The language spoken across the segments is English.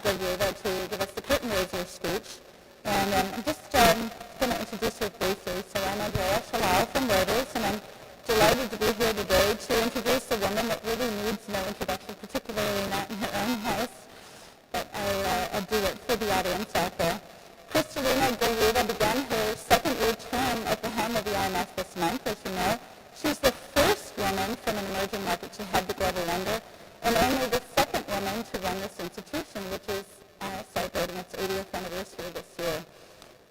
Georgieva to give us the curtain raiser speech. And I'm just going to introduce her briefly. So I'm Andrea Shalal from Reuters, and I'm delighted to be here today to introduce a woman that really needs no introduction, particularly not in her own house. But I'll do it for the audience out there. Kristalina began her second-year term at the helm of the IMF this month, as you know. She's the first woman from an emerging market to head the global lender, and only the second woman to run this institution, which is celebrating its 80th anniversary this year.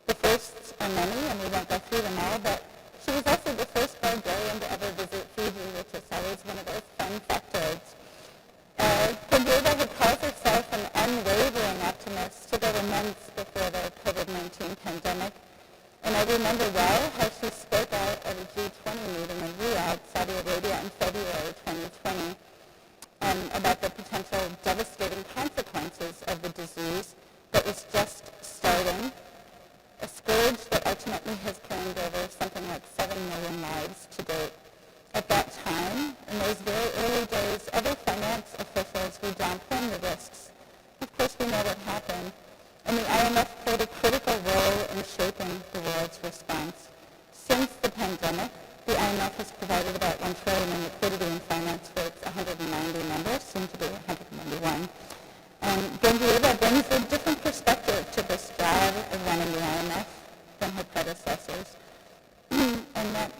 The firsts are many, and we won't go through them all, but she was also the first Bulgarian to ever visit Fiji, which is always one of those fun factoids. Georgieva, who calls herself an unwavering optimist, took over months before the COVID-19 pandemic. And I remember well how she spoke out at a G20 meeting in Riyadh, Saudi Arabia, in February 2020 about the potential devastating consequences of the disease that was just starting, a scourge that ultimately has claimed over something like 7 million lives to date. At that time, in those very early days, other finance officials were downplaying the risks. Of course, we know what happened. And the IMF played a critical role in shaping the world's response. Since the pandemic, the IMF has provided about $1 trillion in liquidity and finance for its 190 members, soon to be 191. Georgieva brings a different perspective to this job of running the IMF than her predecessors. And that,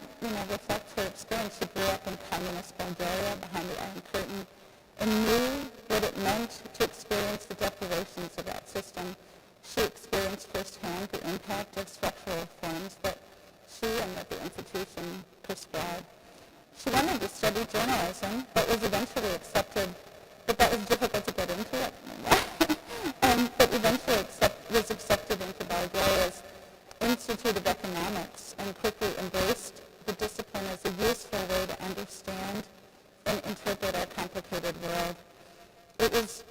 reflects her experience. She grew up in communist Bulgaria behind the Iron Curtain and knew what it meant to experience the deprivations of that system. She experienced firsthand the impact of structural reforms that she and that the institution prescribed. She wanted to study journalism, but was eventually accepted, but that was difficult to get into it. But eventually was accepted into Bulgaria's Institute of Economics and quickly embraced the discipline as a useful way to understand and interpret our complicated world. It was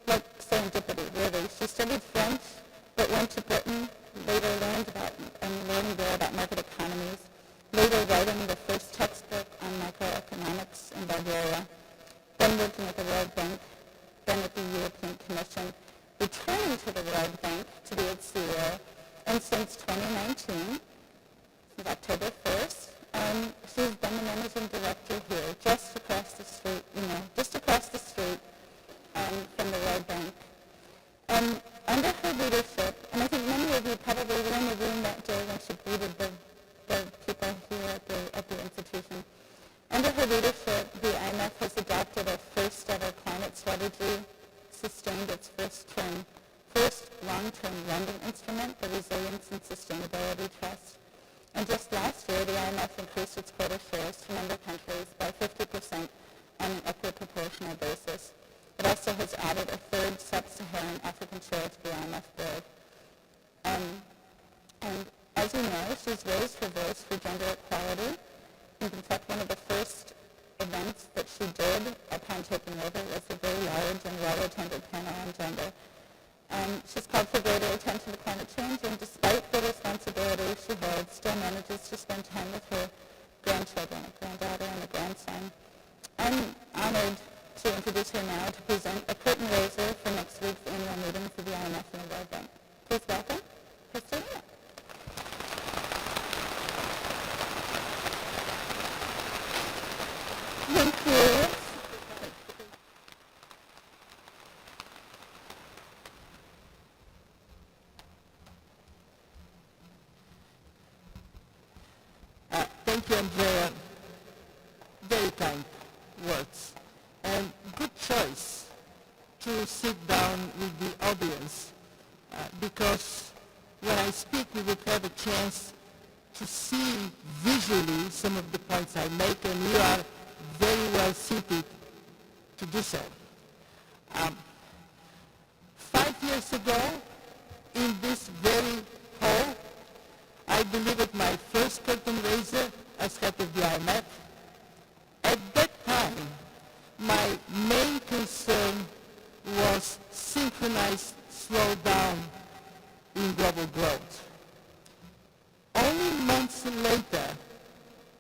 like serendipity, really. She studied French, but went to Britain, later learned there about market economies, later writing the first textbook on microeconomics in Bulgaria, then working at the World Bank, then at the European Commission, returning to the World Bank to be its CEO, and since 2019, since October 1st, she's been the managing director here, just across the street from the World Bank. Under her leadership, and I think many of you probably were in the room that day when she greeted the people here at the institution. Under her leadership, the IMF has adopted a first-ever climate strategy, sustained its first long-term lending instrument, the Resilience and Sustainability Trust. And just last year, the IMF increased its quota shares to member countries by 50% on an equal-proportional basis. It also has added a third sub-Saharan African share to the IMF board. And as you know, she's raised her voice for gender equality. And in fact, one of the first events that she did upon taking over was a very large and well-attended panel on gender. She's called for greater attention to climate change, and despite the responsibility she holds, still manages to spend time with her grandchildren, a granddaughter and a grandson. I'm honored to introduce her now to present a curtain raiser for next week's annual meeting for the IMF and the World Bank. Please welcome Kristalina. Thank you. Thank you, Andrea. Very kind words. And good choice to sit down with the audience because when I speak, we will have a chance to see visually some of the points I make, and you are very well suited to do so. 5 years ago, in this very hall, I delivered my first curtain raiser as head of the IMF. At that time, my main concern was synchronized slowdown in global growth. Only months later,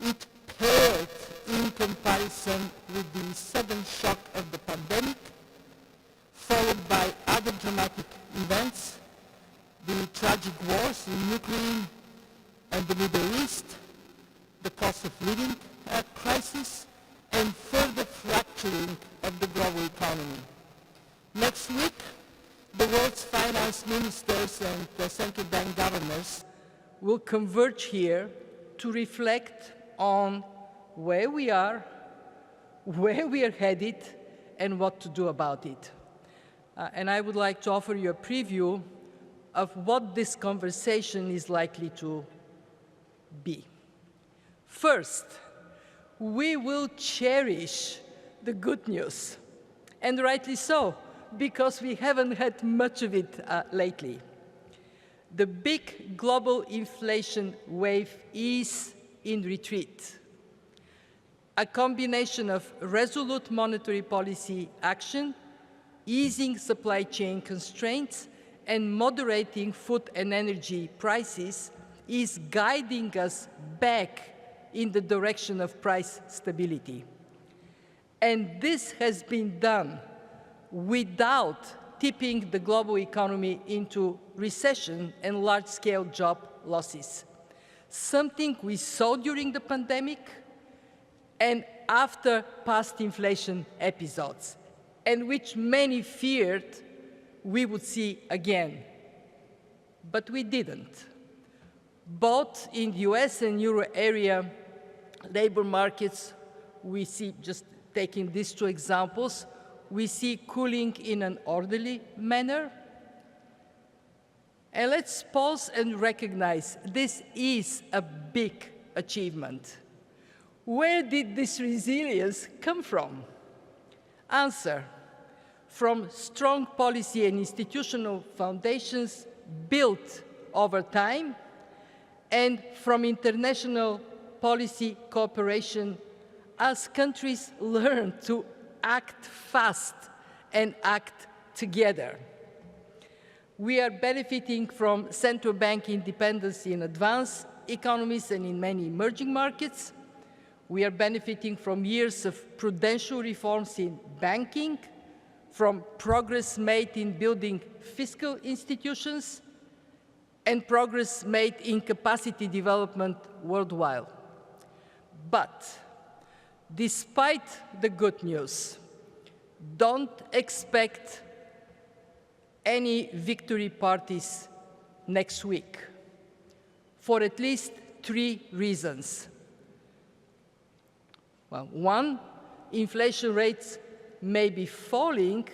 it paled in comparison with the sudden shock of the pandemic, followed by other other dramatic events, the tragic wars in Ukraine and the Middle East, the cost of living crisis, and further fracturing of the global economy. Next week, the world's finance ministers and the central bank governors will converge here to reflect on where we are headed, and what to do about it. And I would like to offer you a preview of what this conversation is likely to be. First, we will cherish the good news, and rightly so, because we haven't had much of it lately. The big global inflation wave is in retreat. A combination of resolute monetary policy action, easing supply chain constraints, and moderating food and energy prices is guiding us back in the direction of price stability. And this has been done without tipping the global economy into recession and large-scale job losses, something we saw during the pandemic and after past inflation episodes, and which many feared we would see again. But we didn't. Both in the US and Euro area labor markets, we see, just taking these two examples, we see cooling in an orderly manner. And let's pause and recognize this is a big achievement. Where did this resilience come from? Answer: from strong policy and institutional foundations built over time, and from international policy cooperation as countries learn to act fast and act together. We are benefiting from central bank independence in advanced economies and in many emerging markets. We are benefiting from years of prudential reforms in banking, from progress made in building fiscal institutions, and progress made in capacity development worldwide. But despite the good news, don't expect any victory parties next week, for at least 3 reasons. Well, one, inflation rates may be falling,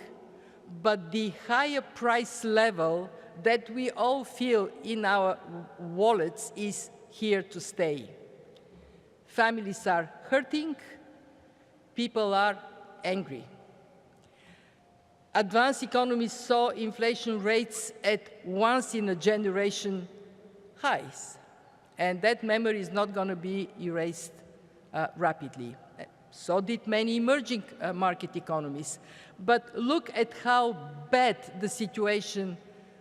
but the higher price level that we all feel in our wallets is here to stay. Families are hurting, people are angry. Advanced economies saw inflation rates at once-in-a-generation highs, and that memory is not going to be erased rapidly. So did many emerging market economies. But look at how bad the situation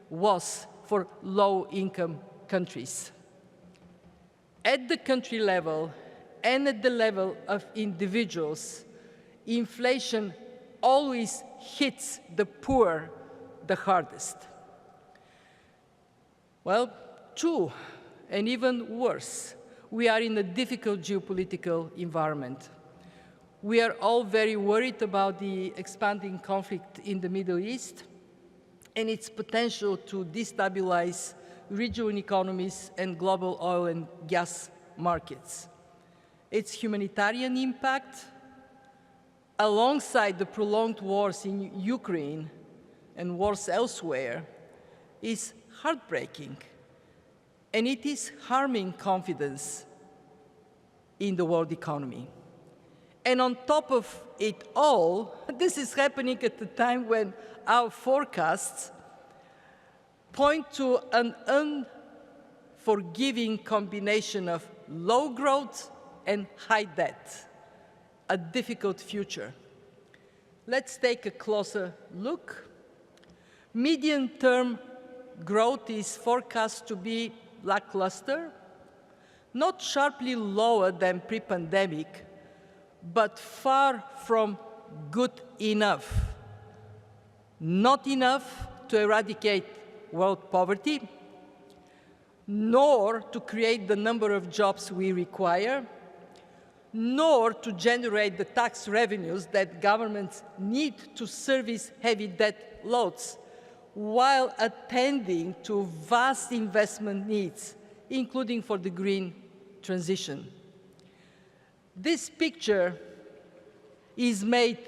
was for low-income countries. At the country level and at the level of individuals, inflation always hits the poor the hardest. Well, 2, and even worse, we are in a difficult geopolitical environment. We are all very worried about the expanding conflict in the Middle East and its potential to destabilize regional economies and global oil and gas markets. Its humanitarian impact, alongside the prolonged wars in Ukraine and wars elsewhere, is heartbreaking, and it is harming confidence in the world economy. And on top of it all, this is happening at the time when our forecasts point to an unforgiving combination of low growth and high debt, a difficult future. Let's take a closer look. Medium-term growth is forecast to be lackluster, not sharply lower than pre-pandemic, but far from good enough. Not enough to eradicate world poverty, nor to create the number of jobs we require, nor to generate the tax revenues that governments need to service heavy debt loads, while attending to vast investment needs, including for the green transition. This picture is made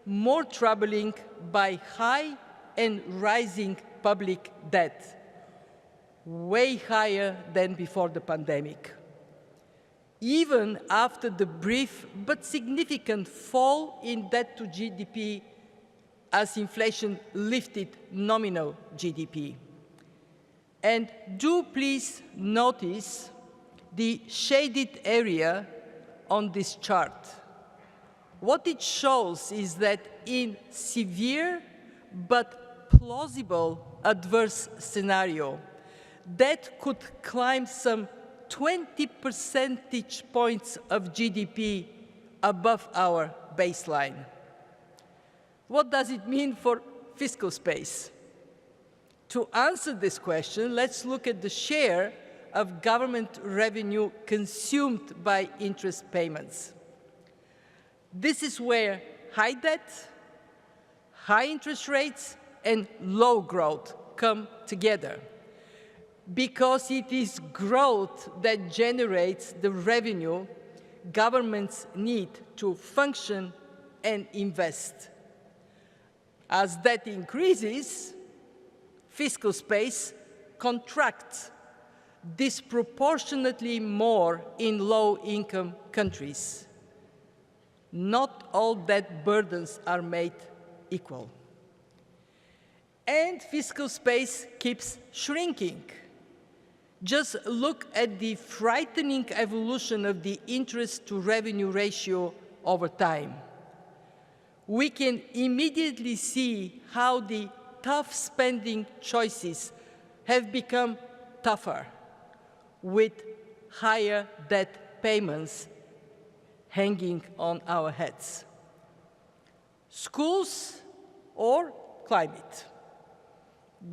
more troubling by high and rising public debt, way higher than before the pandemic. Even after the brief but significant fall in debt to GDP as inflation lifted nominal GDP. And do please notice the shaded area on this chart. What it shows is that in severe but plausible adverse scenario, debt could climb some 20 percentage points of GDP above our baseline. What does it mean for fiscal space? To answer this question, let's look at the share of government revenue consumed by interest payments. This is where high debt, high interest rates, and low growth come together, because it is growth that generates the revenue governments need to function and invest. As debt increases, fiscal space contracts disproportionately more in low-income countries. Not all debt burdens are made equal. And fiscal space keeps shrinking. Just look at the frightening evolution of the interest-to-revenue ratio over time. We can immediately see how the tough spending choices have become tougher, with higher debt payments hanging on our heads. Schools or climate?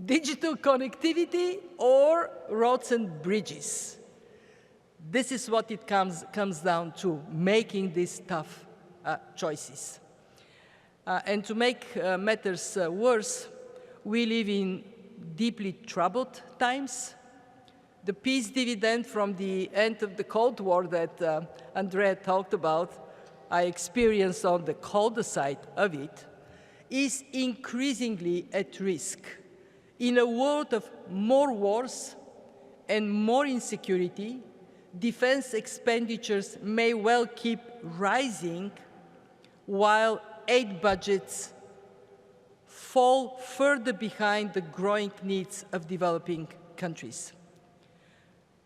Digital connectivity or roads and bridges? This is what it comes down to, making these tough choices. And to make matters worse, we live in deeply troubled times. The peace dividend from the end of the Cold War that Andrea talked about, I experienced on the colder side of it, is increasingly at risk. In a world of more wars and more insecurity, defense expenditures may well keep rising while aid budgets fall further behind the growing needs of developing countries.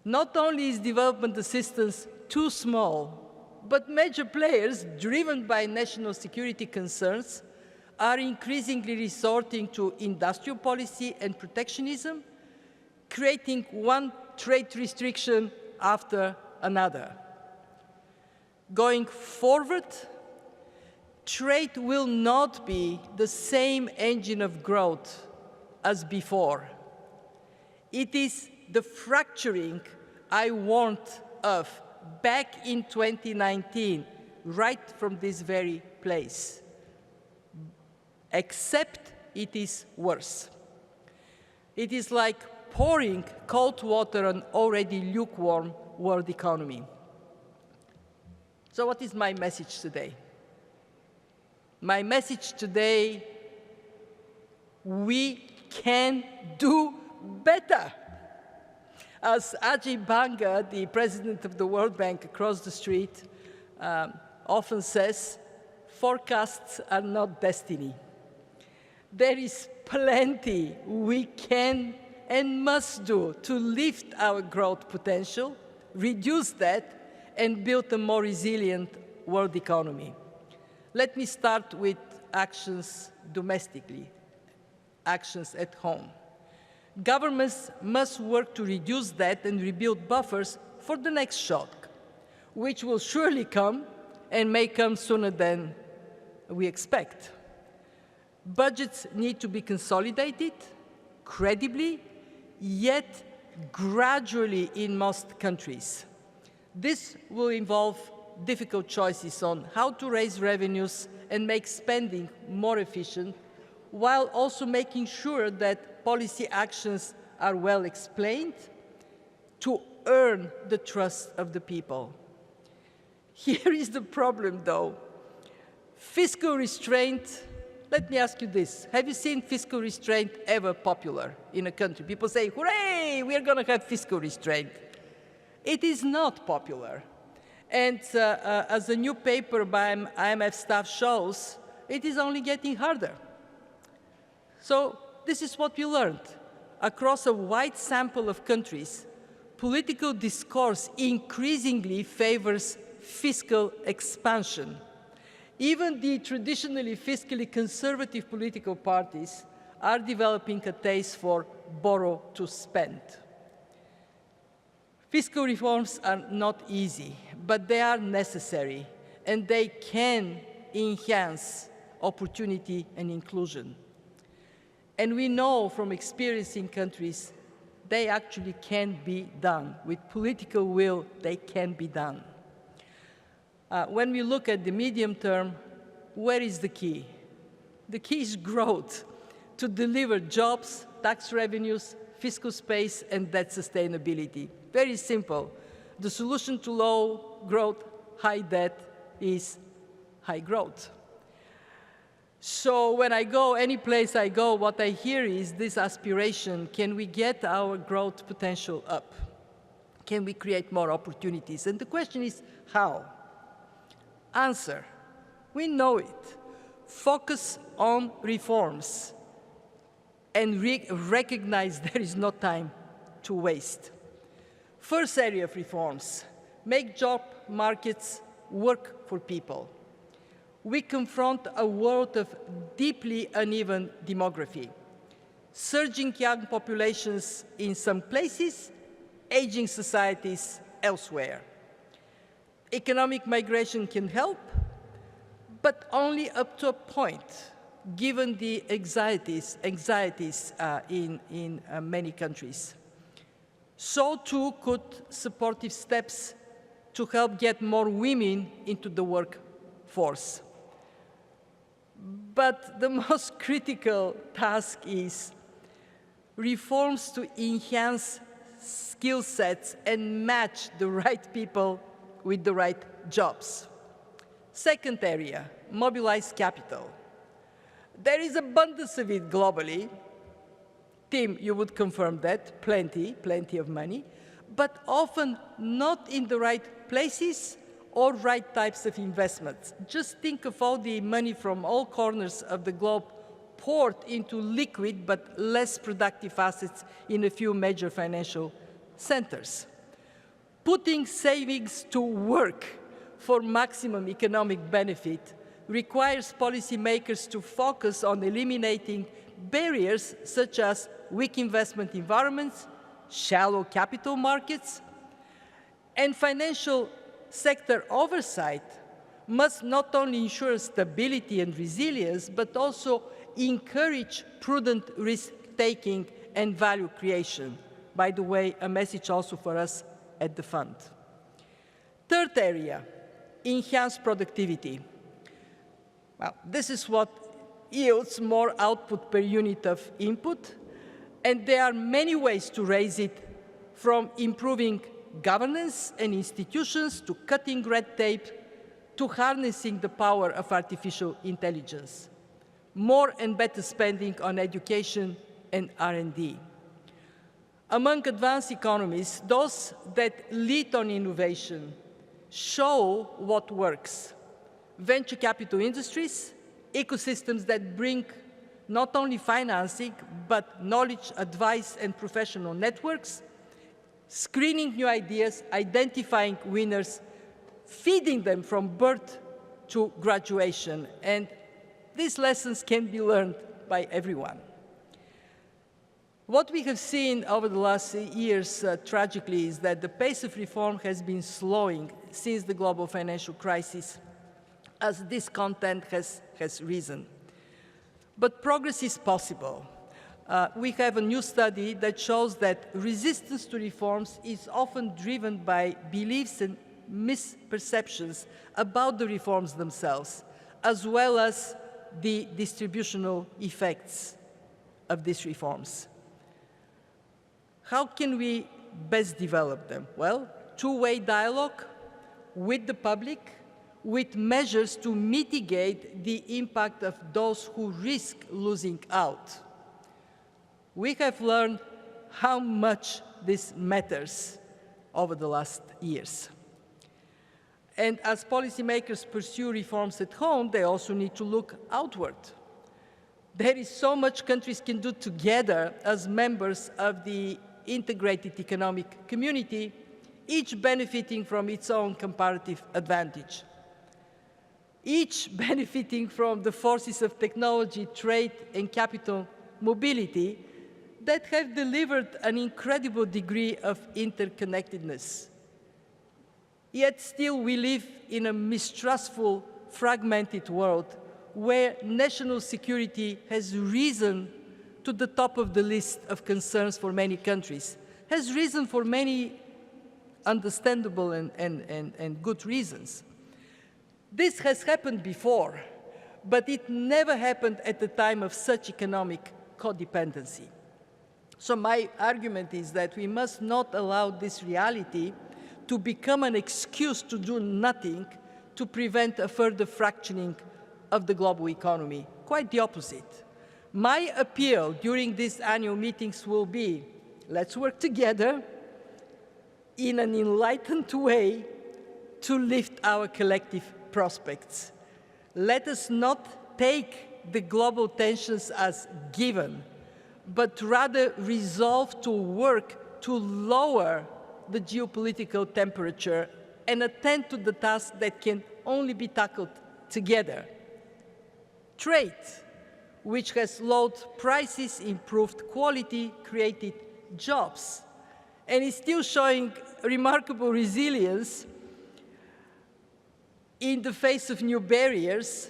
Not only is development assistance too small, but major players, driven by national security concerns, are increasingly resorting to industrial policy and protectionism, creating one trade restriction after another. Going forward, trade will not be the same engine of growth as before. It is the fracturing I warned of back in 2019, right from this very place. Except it is worse. It is like pouring cold water on already lukewarm world economy. So what is my message today? My message today, we can do better. As Ajay Banga, the president of the World Bank across the street, often says, forecasts are not destiny. There is plenty we can and must do to lift our growth potential, reduce debt, and build a more resilient world economy. Let me start with actions domestically, actions at home. Governments must work to reduce debt and rebuild buffers for the next shock, which will surely come and may come sooner than we expect. Budgets need to be consolidated credibly, yet gradually in most countries. This will involve difficult choices on how to raise revenues and make spending more efficient, while also making sure that policy actions are well explained to earn the trust of the people. Here is the problem, though. Fiscal restraint, let me ask you this. Have you seen fiscal restraint ever popular in a country? People say, hooray, we're going to have fiscal restraint. It is not popular. And as a new paper by IMF staff shows, it is only getting harder. So this is what we learned. Across a wide sample of countries, political discourse increasingly favors fiscal expansion. Even the traditionally fiscally conservative political parties are developing a taste for borrow to spend. Fiscal reforms are not easy, but they are necessary, and they can enhance opportunity and inclusion. And we know from experience in countries, they actually can be done. With political will, they can be done. When we look at the medium term, where is the key? The key is growth, to deliver jobs, tax revenues, fiscal space, and debt sustainability. Very simple. The solution to low growth, high debt is high growth. So when I go, any place I go, what I hear is this aspiration: can we get our growth potential up? Can we create more opportunities? And the question is, how? Answer: we know it. Focus on reforms and recognize there is no time to waste. First area of reforms: make job markets work for people. We confront a world of deeply uneven demography. Surging young populations in some places, aging societies elsewhere. Economic migration can help, but only up to a point, given the anxieties in many countries. So too could supportive steps to help get more women into the workforce. But the most critical task is reforms to enhance skill sets and match the right people with the right jobs. Second area, mobilize capital. There is abundance of it globally. Tim, you would confirm that, plenty of money, but often not in the right places or right types of investments. Just think of all the money from all corners of the globe poured into liquid but less productive assets in a few major financial centers. Putting savings to work for maximum economic benefit requires policymakers to focus on eliminating barriers such as weak investment environments, shallow capital markets, and financial sector oversight must not only ensure stability and resilience, but also encourage prudent risk-taking and value creation. By the way, a message also for us at the fund. Third area, enhance productivity. Well, this is what yields more output per unit of input, and there are many ways to raise it, from improving governance and institutions to cutting red tape to harnessing the power of artificial intelligence. More and better spending on education and R&D. Among advanced economies, those that lead on innovation show what works. Venture capital industries, ecosystems that bring not only financing, but knowledge, advice, and professional networks, screening new ideas, identifying winners, feeding them from birth to graduation. And these lessons can be learned by everyone. What we have seen over the last years, tragically, is that the pace of reform has been slowing since the global financial crisis, as discontent has risen. But progress is possible. We have a new study that shows that resistance to reforms is often driven by beliefs and misperceptions about the reforms themselves, as well as the distributional effects of these reforms. How can we best develop them? Well, two-way dialogue with the public, with measures to mitigate the impact of those who risk losing out. We have learned how much this matters over the last years. And as policymakers pursue reforms at home, they also need to look outward. There is so much countries can do together as members of the integrated economic community, each benefiting from its own comparative advantage. Each benefiting from the forces of technology, trade, and capital mobility that have delivered an incredible degree of interconnectedness. Yet still we live in a mistrustful, fragmented world where national security has risen to the top of the list of concerns for many countries, has risen for many understandable and good reasons. This has happened before, but it never happened at the time of such economic codependency. So my argument is that we must not allow this reality to become an excuse to do nothing to prevent a further fracturing of the global economy. Quite the opposite. My appeal during these annual meetings will be, let's work together in an enlightened way to lift our collective prospects. Let us not take the global tensions as given, but rather resolve to work to lower the geopolitical temperature and attend to the tasks that can only be tackled together. Trade, which has lowered prices, improved quality, created jobs, and is still showing remarkable resilience in the face of new barriers,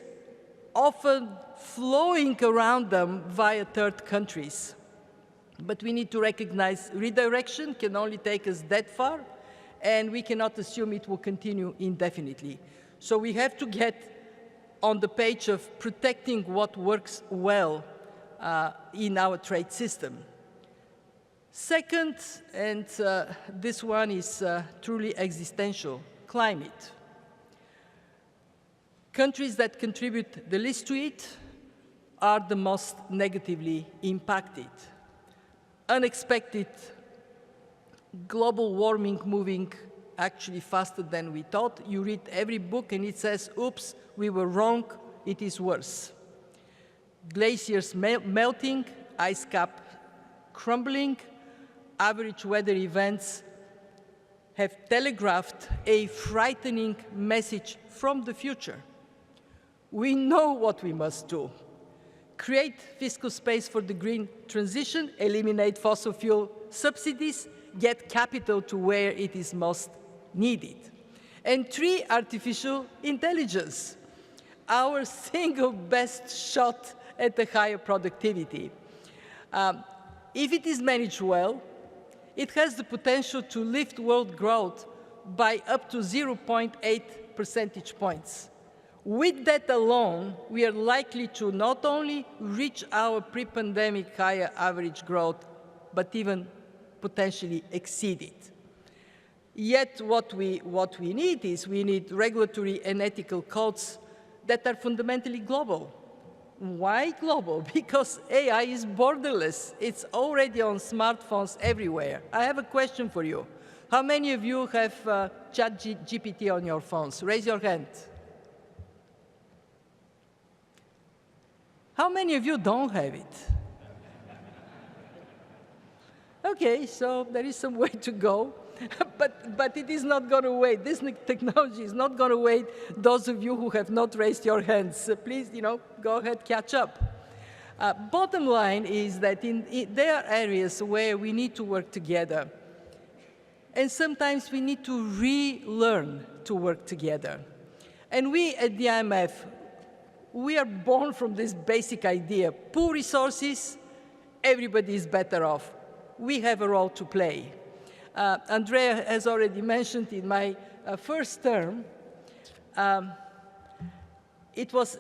often flowing around them via third countries. But we need to recognize redirection can only take us that far, and we cannot assume it will continue indefinitely. So we have to get on the page of protecting what works well in our trade system. Second, and this one is truly existential, climate. Countries that contribute the least to it are the most negatively impacted. Unexpected global warming moving actually faster than we thought. You read every book and it says, oops, we were wrong, it is worse. Glaciers melting, ice cap crumbling, average weather events have telegraphed a frightening message from the future. We know what we must do. Create fiscal space for the green transition, eliminate fossil fuel subsidies, get capital to where it is most needed. And three, artificial intelligence, our single best shot at a higher productivity. If it is managed well, it has the potential to lift world growth by up to 0.8 percentage points. With that alone, we are likely to not only reach our pre-pandemic higher average growth, but even potentially exceed it. Yet what we need is we need regulatory and ethical codes that are fundamentally global. Why global? Because AI is borderless. It's already on smartphones everywhere. I have a question for you. How many of you have ChatGPT on your phones? Raise your hand. How many of you don't have it? Okay, so there is some way to go, but it is not going to wait. This technology is not going to wait those of you who have not raised your hands. Please, go ahead, catch up. Bottom line is that there are areas where we need to work together. And sometimes we need to relearn to work together. And we at the IMF, we are born from this basic idea. Poor resources, everybody is better off. We have a role to play. Andrea has already mentioned in my first term, it was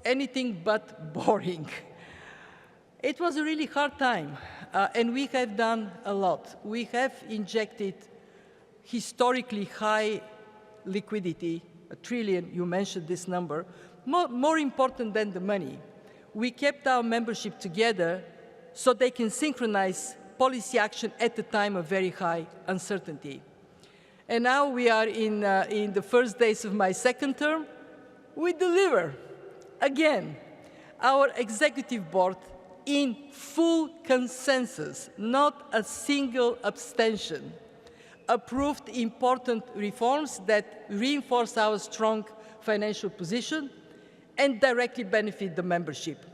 anything but boring. It was a really hard time, and we have done a lot. We have injected historically high liquidity, $1 trillion, you mentioned this number. More important than the money, we kept our membership together so they can synchronize policy action at a time of very high uncertainty. And now we are in the first days of my second term. We deliver. Again, our executive board, in full consensus, not a single abstention, approved important reforms that reinforce our strong financial position and directly benefit the membership.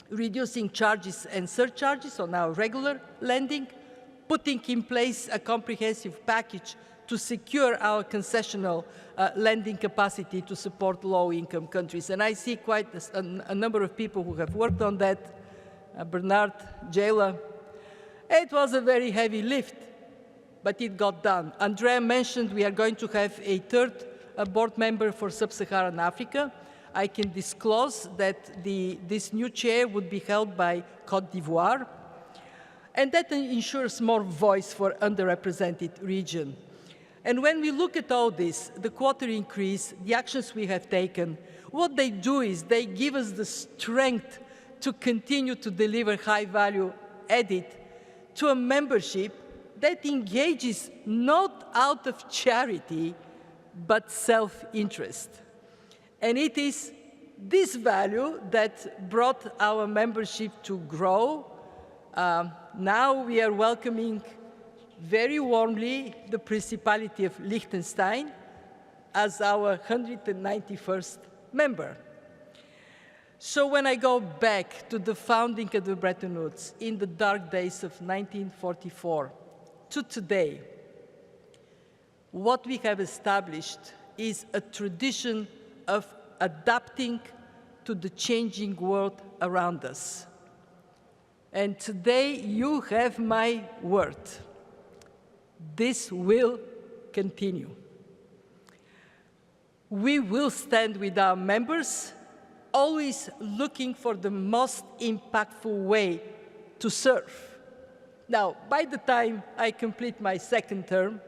Reducing charges and surcharges on our regular lending, putting in place a comprehensive package to secure our concessional lending capacity to support low-income countries. And I see quite a number of people who have worked on that, Bernard, Jayla. It was a very heavy lift, but it got done. Andrea mentioned we are going to have a third board member for Sub-Saharan Africa. I can disclose that this new chair would be held by Côte d'Ivoire, and that ensures more voice for underrepresented region. And when we look at all this, the quarter increase, the actions we have taken, what they do is they give us the strength to continue to deliver high value added to a membership that engages not out of charity, but self-interest. And it is this value that brought our membership to grow. Now we are welcoming very warmly the Principality of Liechtenstein as our 191st member. So when I go back to the founding of the Bretton Woods in the dark days of 1944 to today, what we have established is a tradition of adapting to the changing world around us. And today you have my word. This will continue. We will stand with our members, always looking for the most impactful way to serve. Now, by the time I complete my second term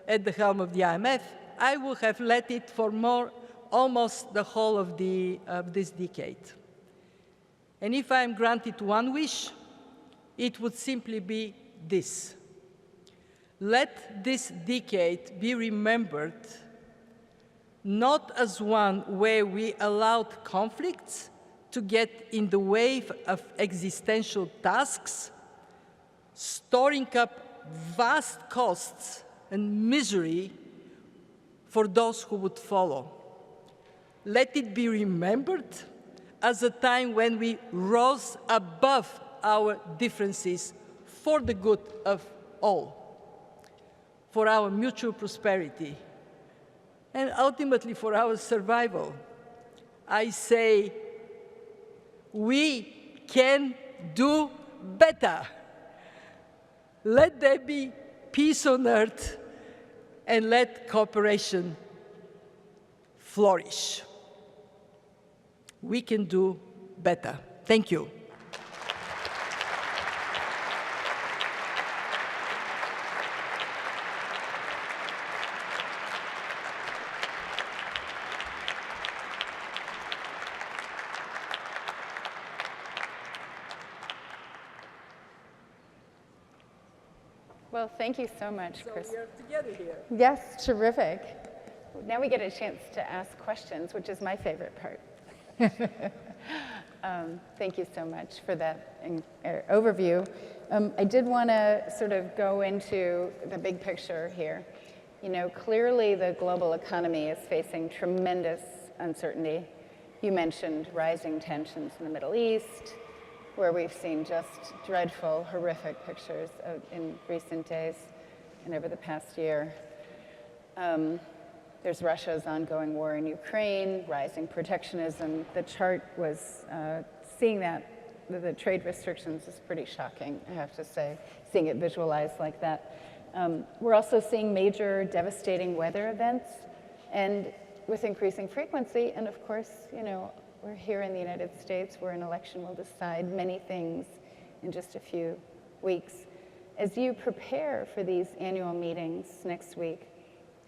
at the helm of the IMF, I will have led it for almost the whole of this decade. And if I am granted one wish, it would simply be this. Let this decade be remembered not as one where we allowed conflicts to get in the way of existential tasks, storing up vast costs and misery for those who would follow. Let it be remembered as a time when we rose above our differences for the good of all, for our mutual prosperity, and ultimately for our survival. I say, we can do better. Let there be peace on earth, and let cooperation flourish. We can do better. Thank you. Well, thank you so much, Chris. We are together here. Yes, terrific. Now we get a chance to ask questions, which is my favorite part. Thank you so much for that overview. I did want to sort of go into the big picture here. You know, clearly the global economy is facing tremendous uncertainty. You mentioned rising tensions in the Middle East, where we've seen just dreadful, horrific pictures in recent days and over the past year. There's Russia's ongoing war in Ukraine, rising protectionism. The chart was seeing that, the trade restrictions is pretty shocking, I have to say, seeing it visualized like that. We're also seeing major devastating weather events, and with increasing frequency, and of course, you know, we're here in the United States where an election will decide many things in just a few weeks. As you prepare for these annual meetings next week,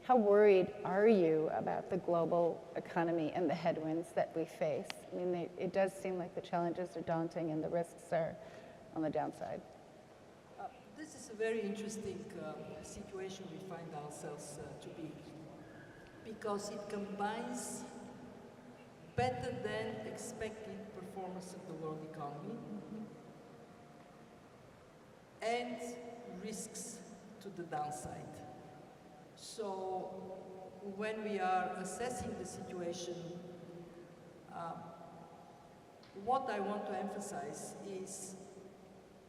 how worried are you about the global economy and the headwinds that we face? I mean, it does seem like the challenges are daunting and the risks are on the downside. This is a very interesting situation we find ourselves to be, because it combines better than expected performance of the world economy and risks to the downside. So when we are assessing the situation, what I want to emphasize is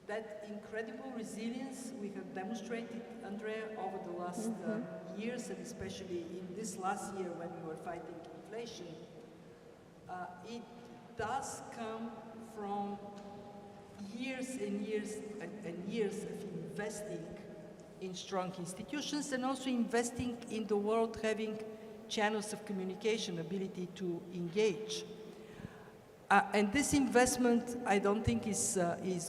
that incredible resilience we have demonstrated, Andrea, over the last years, and especially in this last year when we were fighting inflation. It does come from years and years and years of investing in strong institutions and also investing in the world having channels of communication, ability to engage. And this investment, I don't think is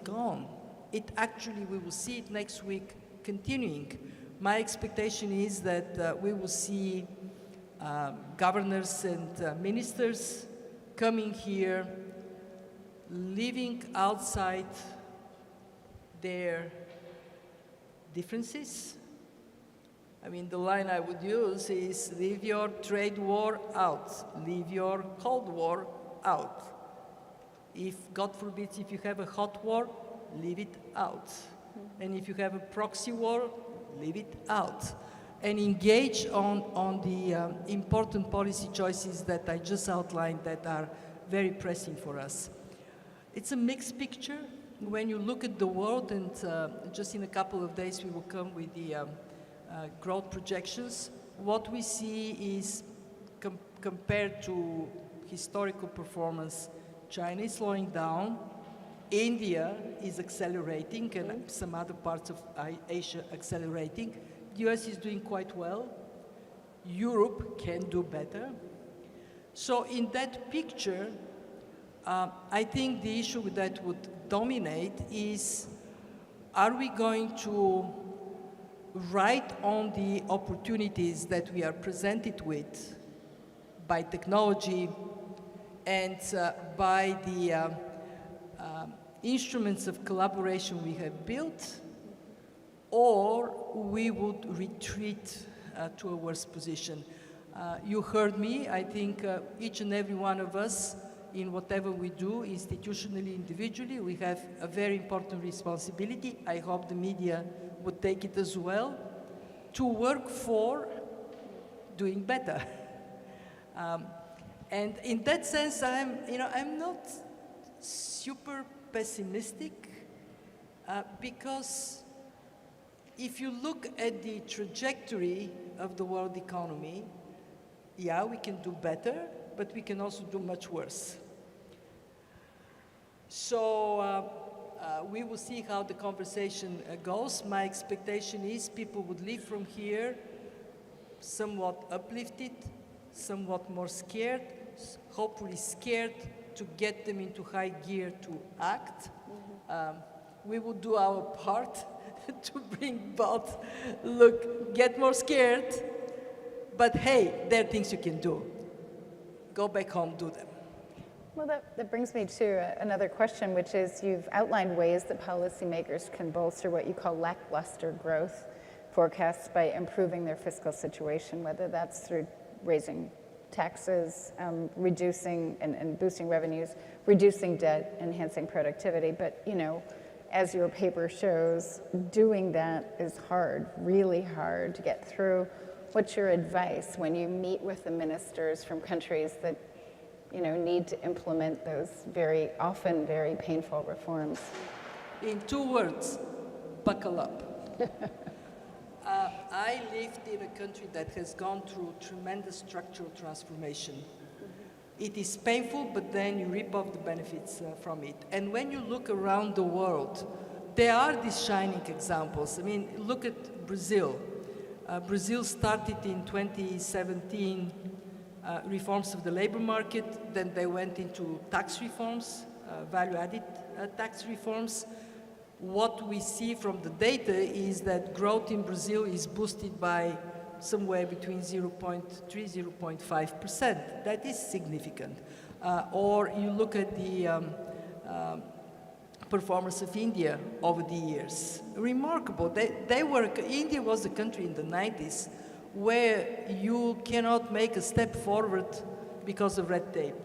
gone. It actually, we will see it next week continuing. My expectation is that we will see governors and ministers coming here, living outside their differences. I mean, the line I would use is leave your trade war out, leave your Cold War out. If, God forbid, if you have a hot war, leave it out. And if you have a proxy war, leave it out. And engage on the important policy choices that I just outlined that are very pressing for us. It's a mixed picture. When you look at the world, and just in a couple of days we will come with the growth projections, what we see is compared to historical performance, China is slowing down, India is accelerating, and some other parts of Asia accelerating. The US is doing quite well. Europe can do better. So in that picture, I think the issue that would dominate is, are we going to ride on the opportunities that we are presented with by technology and by the instruments of collaboration we have built, or we would retreat to a worse position. You heard me. I think each and every one of us, in whatever we do, institutionally, individually, we have a very important responsibility. I hope the media would take it as well, to work for doing better. And in that sense, I'm not super pessimistic, because if you look at the trajectory of the world economy, yeah, we can do better, but we can also do much worse. So we will see how the conversation goes. My expectation is people would leave from here somewhat uplifted, somewhat more scared, hopefully scared to get them into high gear to act. We will do our part to bring both, look, get more scared, but hey, there are things you can do. Go back home, do them. Well, that brings me to another question, which is you've outlined ways that policymakers can bolster what you call lackluster growth forecasts by improving their fiscal situation, whether that's through raising taxes, reducing and boosting revenues, reducing debt, enhancing productivity. But, you know, as your paper shows, doing that is hard, really hard to get through. What's your advice when you meet with the ministers from countries that, you know, need to implement those very often very painful reforms? In 2 words, buckle up. I lived in a country that has gone through tremendous structural transformation. It is painful, but then you reap off the benefits from it. And when you look around the world, there are these shining examples. I mean, look at Brazil. Brazil started in 2017 reforms of the labor market, then they went into tax reforms, value-added tax reforms. What we see from the data is that growth in Brazil is boosted by somewhere between 0.3, 0.5%. That is significant. Or you look at the performance of India over the years. Remarkable. India was a country in the 90s where you cannot make a step forward because of red tape.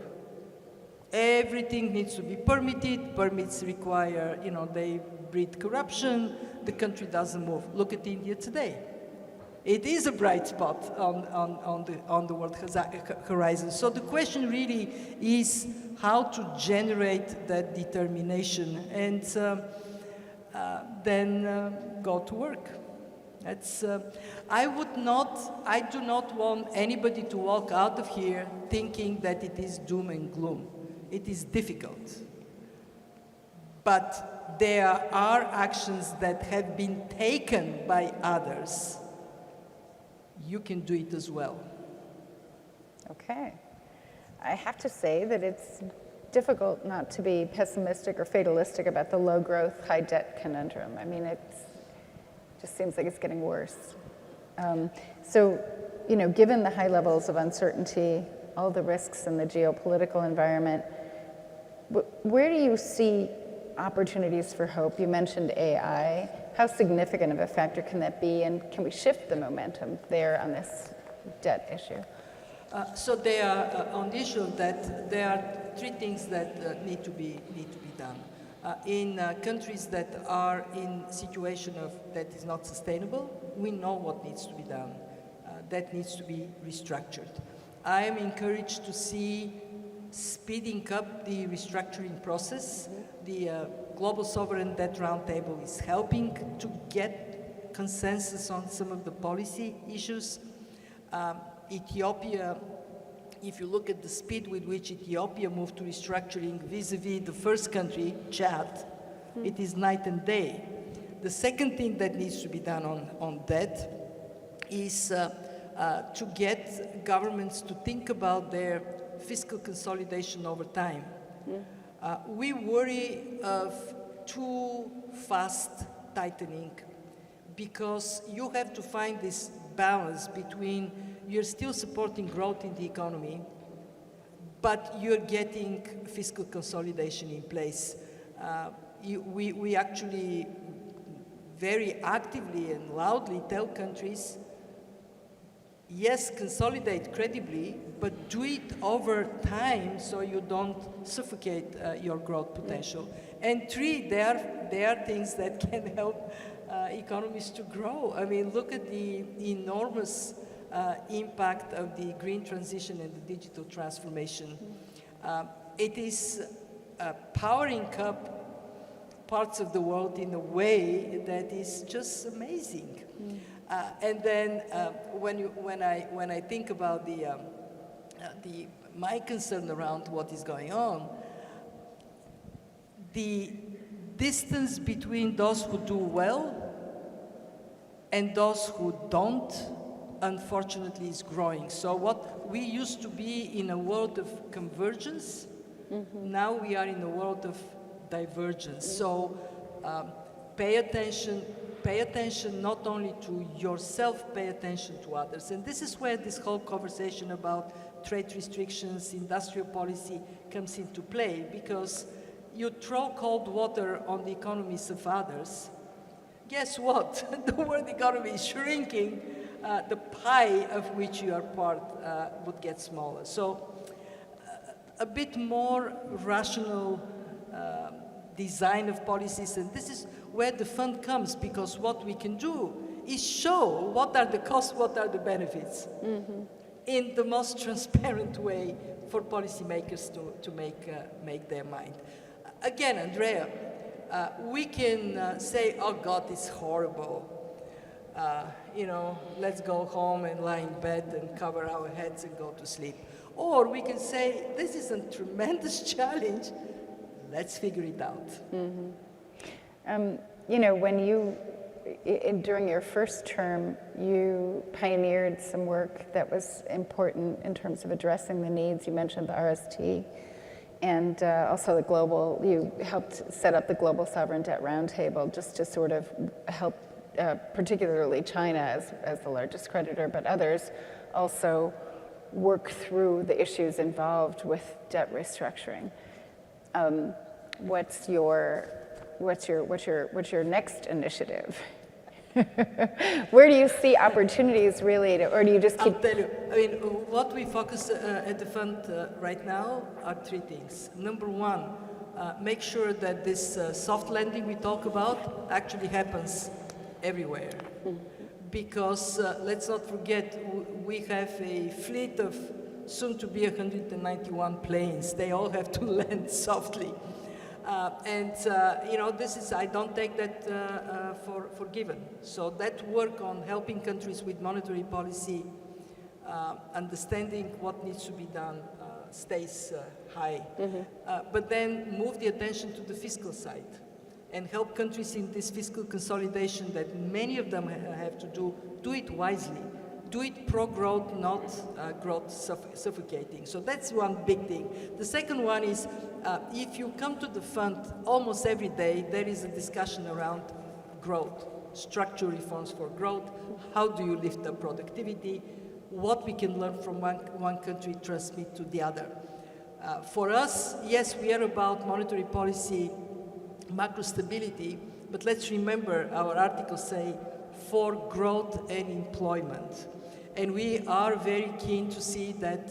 Everything needs to be permitted. Permits require, they breed corruption. The country doesn't move. Look at India today. It is a bright spot on the world horizon. So the question really is how to generate that determination and then go to work. I do not want anybody to walk out of here thinking that it is doom and gloom. It is difficult. But there are actions that have been taken by others. You can do it as well. Okay. I have to say that it's difficult not to be pessimistic or fatalistic about the low growth, high debt conundrum. I mean, it just seems like it's getting worse. Given the high levels of uncertainty, all the risks in the geopolitical environment, where do you see opportunities for hope? You mentioned AI. How significant of a factor can that be, and can we shift the momentum there on this debt issue? So there are, on the issue of that, there are three things that need to be done. In countries that are in situation of that is not sustainable, we know what needs to be done. That needs to be restructured. I am encouraged to see speeding up the restructuring process. The Global Sovereign Debt Roundtable is helping to get consensus on some of the policy issues. Ethiopia, if you look at the speed with which Ethiopia moved to restructuring vis-a-vis the first country, Chad, it is night and day. The second thing that needs to be done on debt is to get governments to think about their fiscal consolidation over time. We worry of too fast tightening because you have to find this balance between you're still supporting growth in the economy, but you're getting fiscal consolidation in place. We actually very actively and loudly tell countries, yes, consolidate credibly, but do it over time so you don't suffocate your growth potential. And three, there are things that can help economies to grow. I mean, look at the enormous impact of the green transition and the digital transformation. It is powering up parts of the world in a way that is just amazing. And then when I think about my concern around what is going on, the distance between those who do well and those who don't, unfortunately, is growing. So what we used to be in a world of convergence, now we are in a world of divergence. So pay attention not only to yourself, pay attention to others. And this is where this whole conversation about trade restrictions, industrial policy comes into play, because you throw cold water on the economies of others. Guess what? The world economy is shrinking. The pie of which you are part would get smaller. So a bit more rational design of policies, and this is where the fund comes, because what we can do is show what are the costs, what are the benefits, in the most transparent way for policymakers to make their mind. Again, Andrea, we can say, oh God, it's horrible. let's go home and lie in bed and cover our heads and go to sleep. Or we can say, this is a tremendous challenge, let's figure it out. When you, during your first term, you pioneered some work that was important in terms of addressing the needs. You mentioned the RST and also the global, you helped set up the Global Sovereign Debt Roundtable just to sort of help particularly China as the largest creditor, but others also work through the issues involved with debt restructuring. What's your next initiative? Where do you see opportunities really, or do you just keep? I'll tell you. What we focus at the fund right now are three things. Number one, make sure that this soft landing we talk about actually happens everywhere. Because let's not forget, we have a fleet of soon to be 191 planes. They all have to land softly. This is, I don't take that for given. So that work on helping countries with monetary policy, understanding what needs to be done, stays high. But then move the attention to the fiscal side and help countries in this fiscal consolidation that many of them have to do it wisely. Do it pro-growth, not growth suffocating. So that's one big thing. The second one is, if you come to the fund, almost every day there is a discussion around growth, structural reforms for growth, how do you lift up productivity, what we can learn from one country, transmit to the other. For us, yes, we are about monetary policy, macro stability, but let's remember our articles say for growth and employment. And we are very keen to see that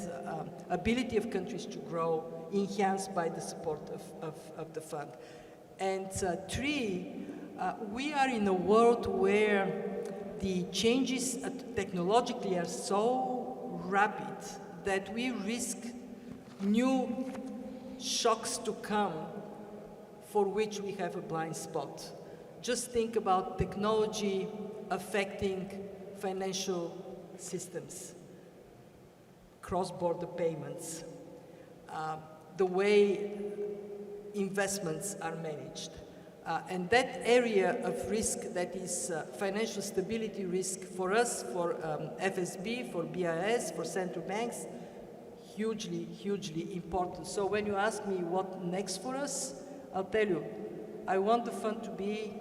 ability of countries to grow enhanced by the support of the fund. And three, we are in a world where the changes technologically are so rapid that we risk new shocks to come for which we have a blind spot. Just think about technology affecting financial systems, cross-border payments, the way investments are managed. And that area of risk that is financial stability risk for us, for FSB, for BIS, for central banks, hugely, hugely important. So when you ask me what next for us, I'll tell you, I want the fund to be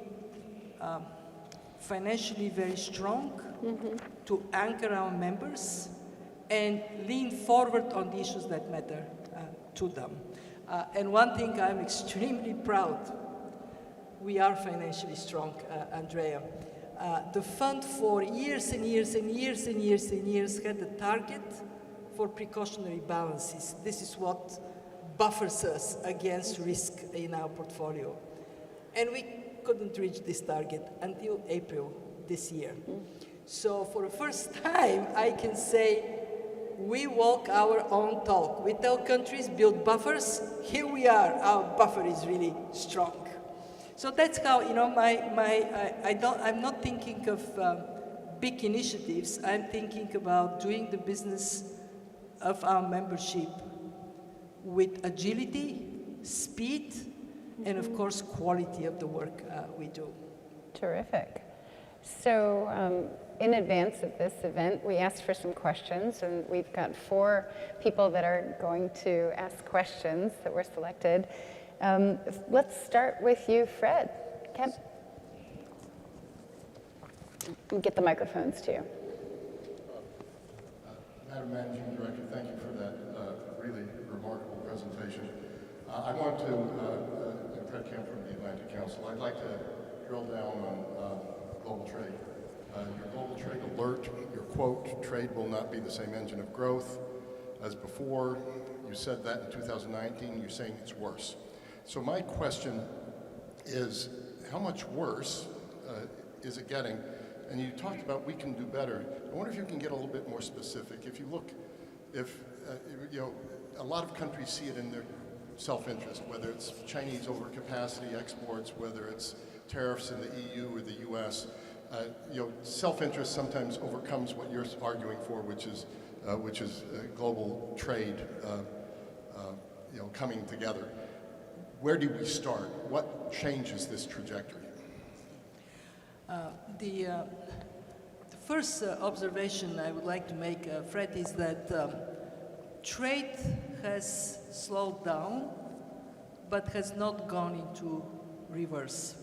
financially very strong, to anchor our members, and lean forward on the issues that matter to them. And one thing I'm extremely proud, we are financially strong, Andrea. The fund for years and years and years and years and years had a target for precautionary balances. This is what buffers us against risk in our portfolio. And we couldn't reach this target until April this year. So for the first time, I can say we walk our own talk. We tell countries build buffers. Here we are. Our buffer is really strong. So that's how, I'm not thinking of big initiatives. I'm thinking about doing the business of our membership with agility, speed, and of course, quality of the work we do. Terrific. So in advance of this event, we asked for some questions, and we've got 4 people that are going to ask questions that were selected. Let's start with you, Fred. Ken? We'll get the microphones to you. Madam Managing Director, thank you for that really remarkable presentation. I want to, Fred Kemp from the Atlantic Council, I'd like to drill down on global trade. Your global trade alert, your quote, trade will not be the same engine of growth as before. You said that in 2019, you're saying it's worse. So my question is, how much worse is it getting? And you talked about we can do better. I wonder if you can get a little bit more specific. If you look, a lot of countries see it in their self-interest, whether it's Chinese overcapacity exports, whether it's tariffs in the EU or the US. self-interest sometimes overcomes what you're arguing for, which is global trade, coming together. Where do we start? What changes this trajectory? The first observation I would like to make, Fred, is that trade has slowed down, but has not gone into reverse.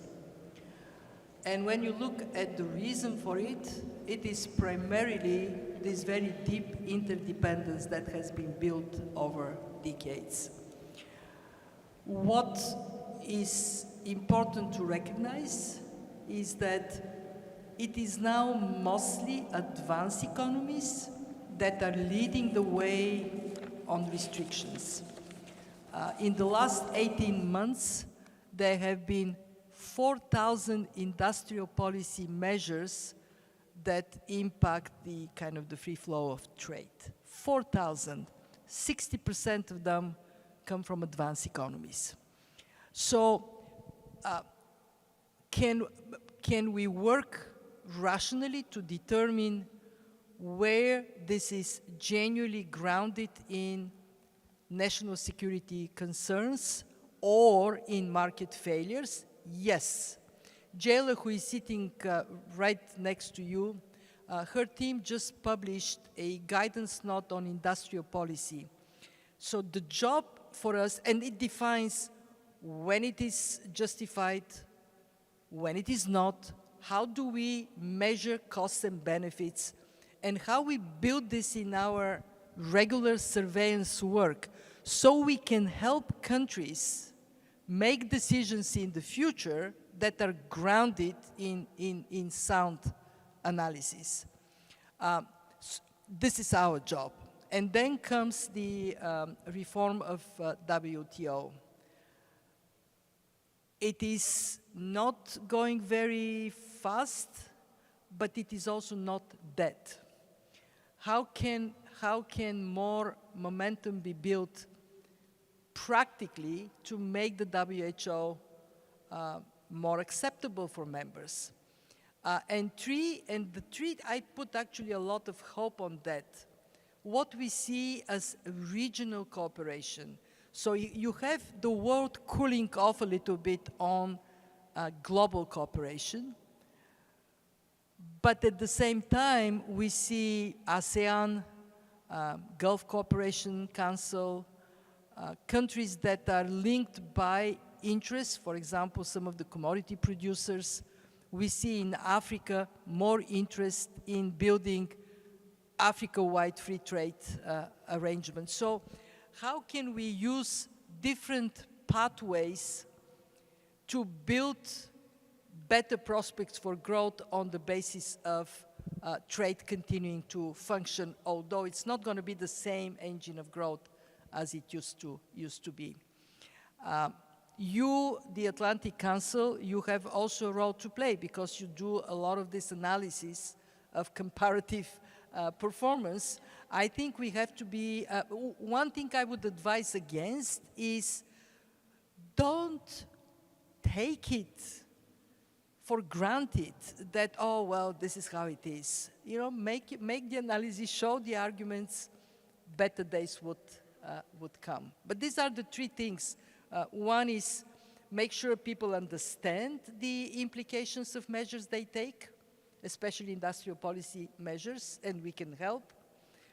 And when you look at the reason for it, it is primarily this very deep interdependence that has been built over decades. What is important to recognize is that it is now mostly advanced economies that are leading the way on restrictions. In the last 18 months, there have been 4,000 industrial policy measures that impact the free flow of trade. 4,000, 60% of them come from advanced economies. So can we work rationally to determine where this is genuinely grounded in national security concerns or in market failures? Yes. Jayla, who is sitting right next to you, her team just published a guidance note on industrial policy. So the job for us, and it defines when it is justified, when it is not, how do we measure costs and benefits, and how we build this in our regular surveillance work so we can help countries make decisions in the future that are grounded in sound analysis. This is our job. And then comes the reform of WTO. It is not going very fast, but it is also not dead. How can more momentum be built practically to make the WHO more acceptable for members? And the three, I put actually a lot of hope on that. What we see as regional cooperation. So you have the world cooling off a little bit on global cooperation, but at the same time, we see ASEAN, Gulf Cooperation Council, countries that are linked by interests, for example, some of the commodity producers. We see in Africa more interest in building Africa-wide free trade arrangements. So how can we use different pathways to build better prospects for growth on the basis of trade continuing to function, although it's not going to be the same engine of growth as it used to be. You, the Atlantic Council, you have also a role to play because you do a lot of this analysis of comparative performance. I think we have to be, one thing I would advise against is don't take it for granted that, oh, well, this is how it is. You know, make the analysis, show the arguments, better days would come. But these are the three things. One is make sure people understand the implications of measures they take, especially industrial policy measures, and we can help.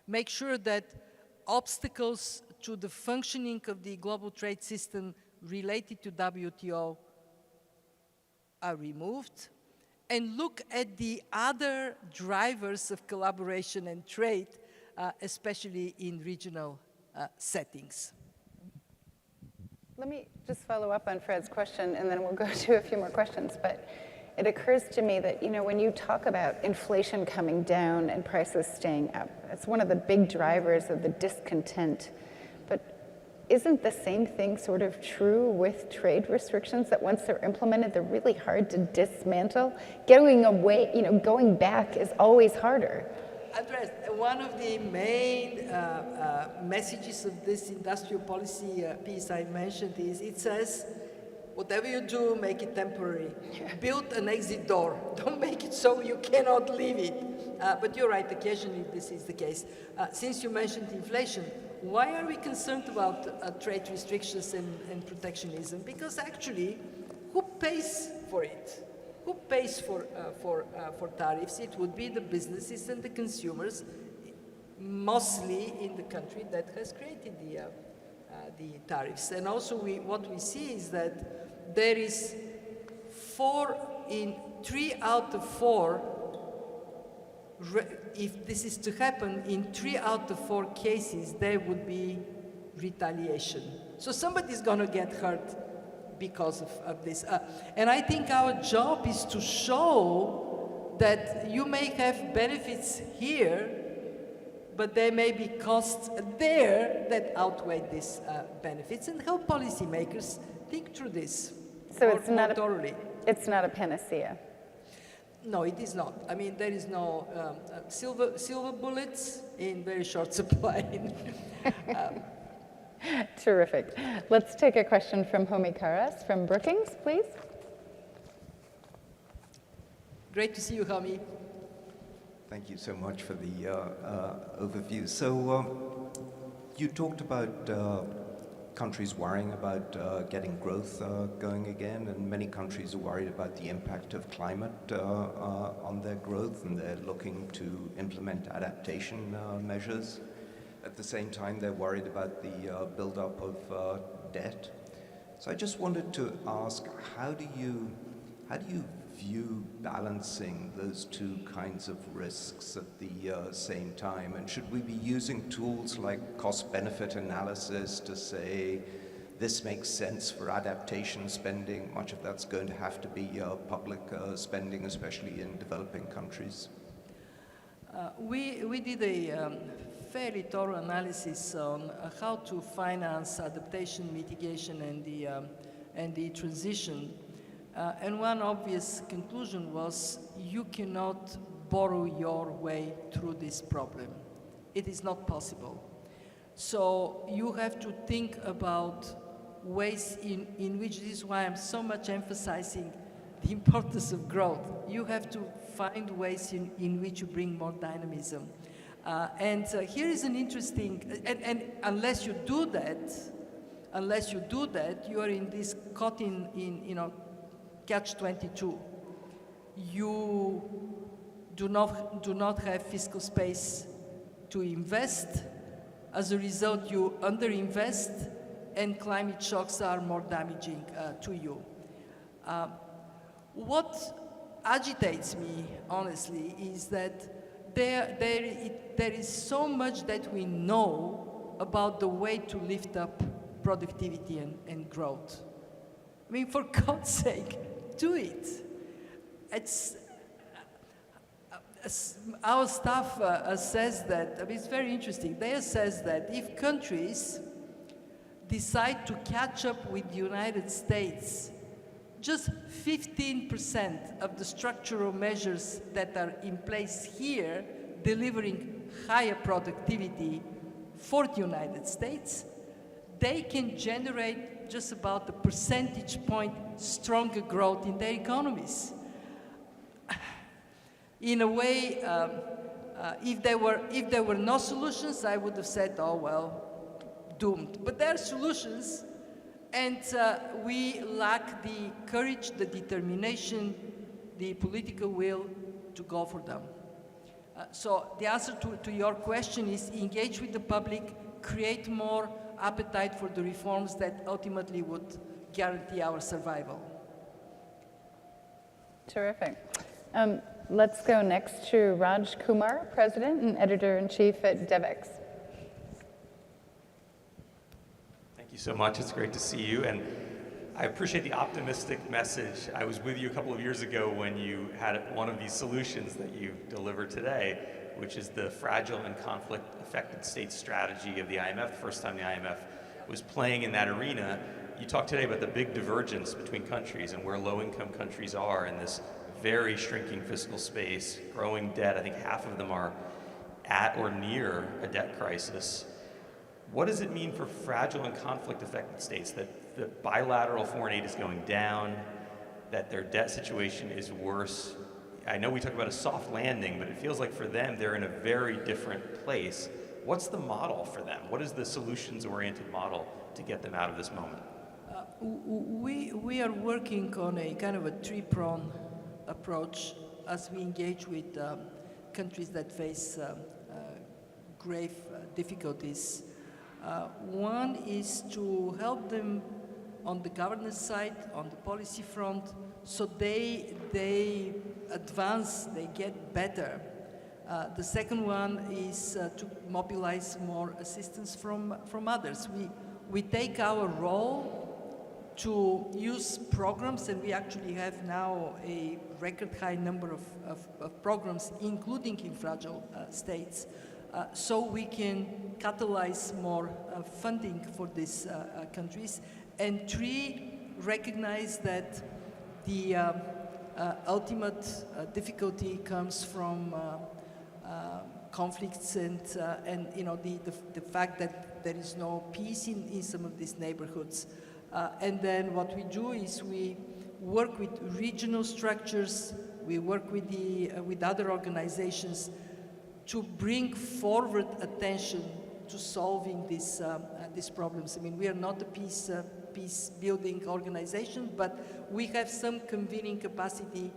Make sure that obstacles to the functioning of the global trade system related to WTO are removed, and look at the other drivers of collaboration and trade, especially in regional settings. Let me just follow up on Fred's question, and then we'll go to a few more questions. But it occurs to me that, you know, when you talk about inflation coming down and prices staying up, it's one of the big drivers of the discontent. But isn't the same thing sort of true with trade restrictions, that once they're implemented, they're really hard to dismantle? Going away, you know, going back is always harder. Andres, one of the main messages of this industrial policy piece I mentioned is, it says, Whatever you do, make it temporary. Build an exit door. Don't make it so you cannot leave it. But you're right, occasionally this is the case. Since you mentioned inflation, why are we concerned about trade restrictions and protectionism? Because actually, who pays for it? Who pays for tariffs? It would be the businesses and the consumers, mostly in the country that has created the tariffs. And also what we see is that there is 3 out of 4, if this is to happen, in 3 out of 4 cases, there would be retaliation. So somebody's going to get hurt because of this. And I think our job is to show that you may have benefits here, but there may be costs there that outweigh these benefits, and help policymakers think through this. So it's not thoroughly. It's not a panacea. No, it is not. I mean, there is no silver bullets in very short supply. Terrific. Let's take a question from Homi Karas from Brookings, please. Great to see you, Homi. Thank you so much for the overview. So you talked about countries worrying about getting growth going again, and many countries are worried about the impact of climate on their growth, and they're looking to implement adaptation measures. At the same time, they're worried about the buildup of debt. So I just wanted to ask, how do you view balancing those two kinds of risks at the same time? And should we be using tools like cost-benefit analysis to say, this makes sense for adaptation spending? Much of that's going to have to be public spending, especially in developing countries. We did a fairly thorough analysis on how to finance adaptation, mitigation, and the transition. And one obvious conclusion was you cannot borrow your way through this problem. It is not possible. So you have to think about ways in which, this is why I'm so much emphasizing the importance of growth. You have to find ways in which you bring more dynamism. Here is an interesting, and unless you do that, you are in this caught in catch-22. You do not have fiscal space to invest. As a result, you underinvest, and climate shocks are more damaging to you. What agitates me, honestly, is that there is so much that we know about the way to lift up productivity and growth. I mean, for God's sake, do it. Our staff says that, I mean, it's very interesting. They assess that if countries decide to catch up with the United States, just 15% of the structural measures that are in place here, delivering higher productivity for the United States, they can generate just about a percentage point stronger growth in their economies. In a way, if there were no solutions, I would have said, oh well, doomed. But there are solutions, and we lack the courage, the determination, the political will to go for them. So the answer to your question is engage with the public, create more appetite for the reforms that ultimately would guarantee our survival. Terrific. Let's go next to Raj Kumar, President and Editor-in-Chief at DevEx. Thank you so much. It's great to see you, and I appreciate the optimistic message. I was with you a couple of years ago when you had one of these solutions that you delivered today, which is the fragile and conflict-affected states strategy of the IMF. The first time the IMF was playing in that arena. You talked today about the big divergence between countries and where low-income countries are in this very shrinking fiscal space, growing debt. I think half of them are at or near a debt crisis. what does it mean for fragile and conflict-affected states that the bilateral foreign aid is going down, that their debt situation is worse? I know we talk about a soft landing, but it feels like for them, they're in a very different place. What's the model for them? What is the solutions-oriented model to get them out of this moment? We are working on a kind of a three-pronged approach as we engage with countries that face grave difficulties. One is to help them on the governance side, on the policy front, so they advance, they get better. The second one is to mobilize more assistance from others. We take our role to use programs, and we actually have now a record high number of programs, including in fragile states, so we can catalyze more funding for these countries. And three, recognize that the ultimate difficulty comes from conflicts and you know, the fact that there is no peace in some of these neighborhoods. And then what we do is we work with regional structures, we work with other organizations to bring forward attention to solving these problems. I mean, we are not a peace-building organization, but we have some convening capacity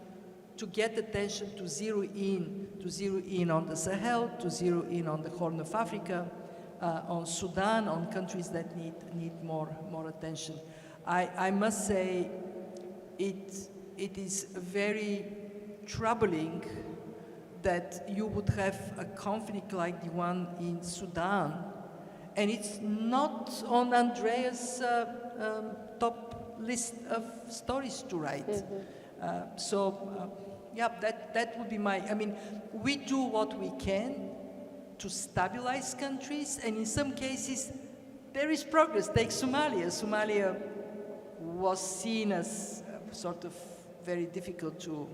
to get attention, to zero in on the Sahel, to zero in on the Horn of Africa, on Sudan, on countries that need more attention. I must say, it is very troubling that you would have a conflict like the one in Sudan, and it's not on Andrea's top list of stories to write. Yeah, that would be I mean, we do what we can to stabilize countries, and in some cases, there is progress. Take Somalia. Somalia was seen as sort of very difficult to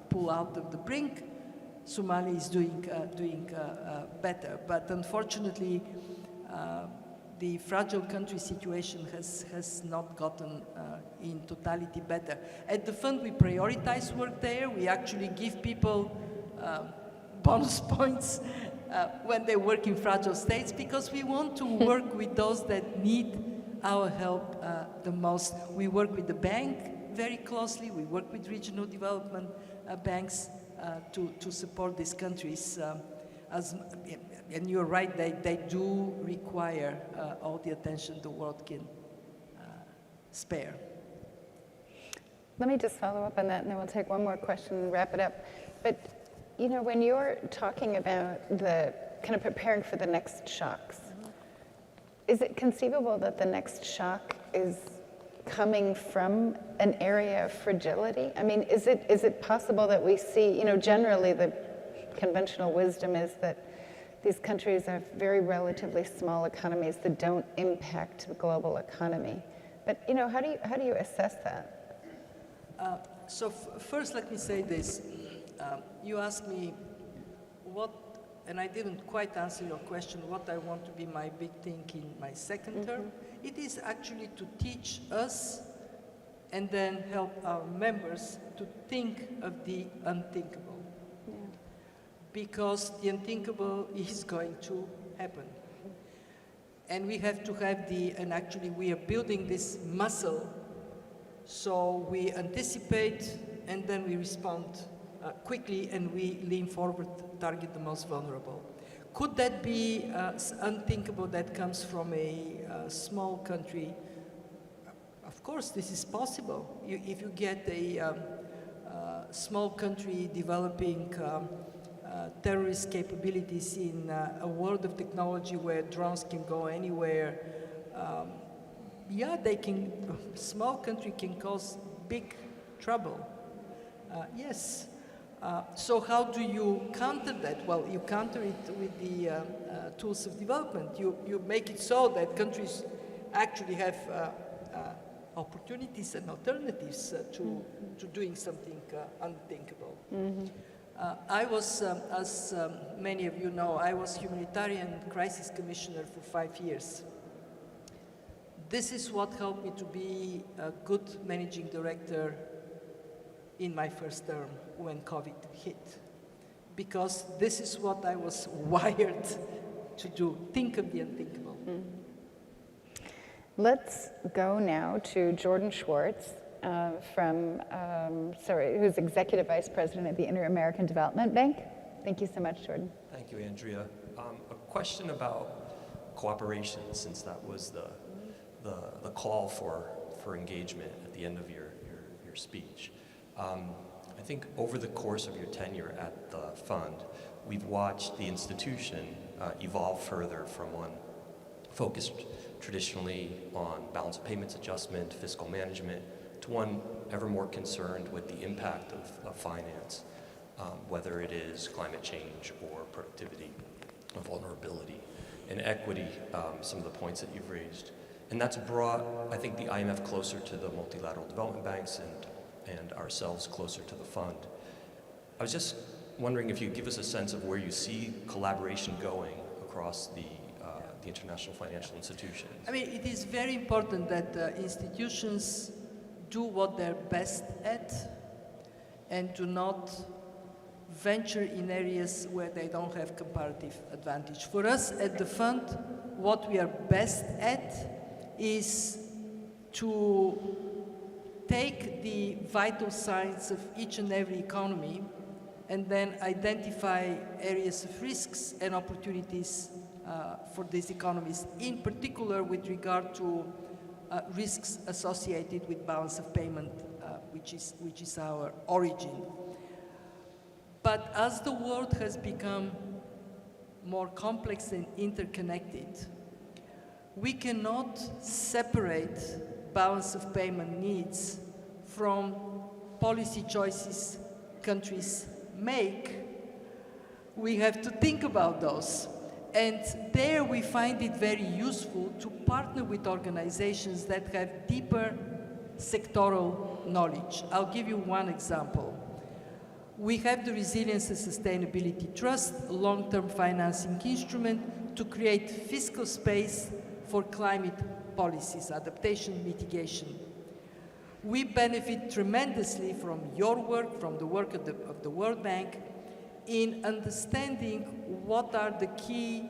pull out of the brink. Somalia is doing better, but unfortunately, the fragile country situation has not gotten in totality better. At the fund, we prioritize work there. We actually give people bonus points when they work in fragile states, because we want to work with those that need our help the most. We work with the bank very closely. We work with regional development banks to support these countries. And you're right, they do require all the attention the world can spare. Let me just follow up on that, and then we'll take one more question and wrap it up. But, you know, when you're talking about the kind of preparing for the next shocks, is it conceivable that the next shock is coming from an area of fragility? I mean, is it possible that we see, you know, generally the conventional wisdom is that these countries are very relatively small economies that don't impact the global economy. But, you know, how do you assess that? So first, let me say this. You asked me what, and I didn't quite answer your question, what I want to be my big thing in my second term. It is actually to teach us and then help our members to think of the unthinkable. Because the unthinkable is going to happen. And we have to have and actually we are building this muscle, so we anticipate and then we respond quickly, and we lean forward, target the most vulnerable. Could that be unthinkable that comes from a small country? Of course, this is possible. If you get a small country developing terrorist capabilities in a world of technology where drones can go anywhere, yeah, small country can cause big trouble. Yes. So how do you counter that? Well, you counter it with the tools of development. You make it so that countries actually have opportunities and alternatives to doing something unthinkable. I was, as many of you know, I was humanitarian crisis commissioner for 5 years. This is what helped me to be a good managing director in my first term when COVID hit. Because this is what I was wired to do, think of the unthinkable. Let's go now to Jordan Schwartz, who's Executive Vice President at the Inter-American Development Bank. Thank you so much, Jordan. Thank you, Andrea. A question about cooperation, since that was the call for engagement at the end of your speech. I think over the course of your tenure at the fund, we've watched the institution evolve further from one focused traditionally on balance of payments adjustment, fiscal management, to one ever more concerned with the impact of finance, whether it is climate change or productivity, or vulnerability, and equity, some of the points that you've raised. And that's brought, I think, the IMF closer to the multilateral development banks and ourselves closer to the fund. I was just wondering if you could give us a sense of where you see collaboration going across the international financial institutions. I mean, it is very important that institutions do what they're best at and do not venture in areas where they don't have comparative advantage. For us at the fund, what we are best at is to take the vital signs of each and every economy and then identify areas of risks and opportunities for these economies, in particular with regard to risks associated with balance of payment, which is our origin. But as the world has become more complex and interconnected, we cannot separate balance of payment needs from policy choices countries make. We have to think about those. And there we find it very useful to partner with organizations that have deeper sectoral knowledge. I'll give you one example. We have the Resilience and Sustainability Trust, a long-term financing instrument to create fiscal space for climate policies, adaptation, mitigation. We benefit tremendously from your work, from the work of the World Bank, in understanding what are the key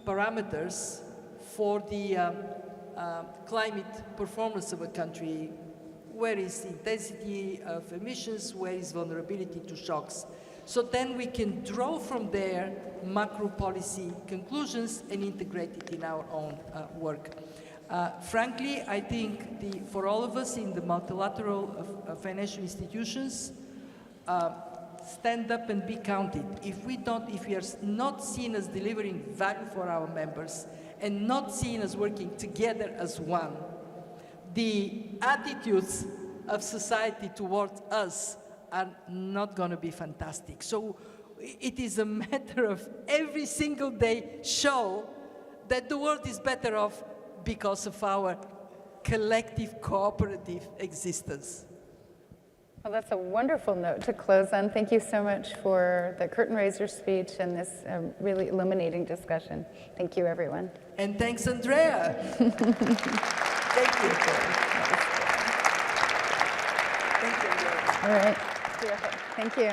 parameters for the climate performance of a country. Where is the intensity of emissions? Where is vulnerability to shocks? So then we can draw from there macro policy conclusions and integrate it in our own work. Frankly, I think for all of us in the multilateral financial institutions, stand up and be counted. If we are not seen as delivering value for our members and not seen as working together as one, the attitudes of society towards us are not going to be fantastic. So it is a matter of every single day show that the world is better off because of our collective cooperative existence. Well, that's a wonderful note to close on. Thank you so much for the curtain raiser speech and this really illuminating discussion. Thank you, everyone. And thanks, Andrea. Thank you. Thank you. All right. Thank you.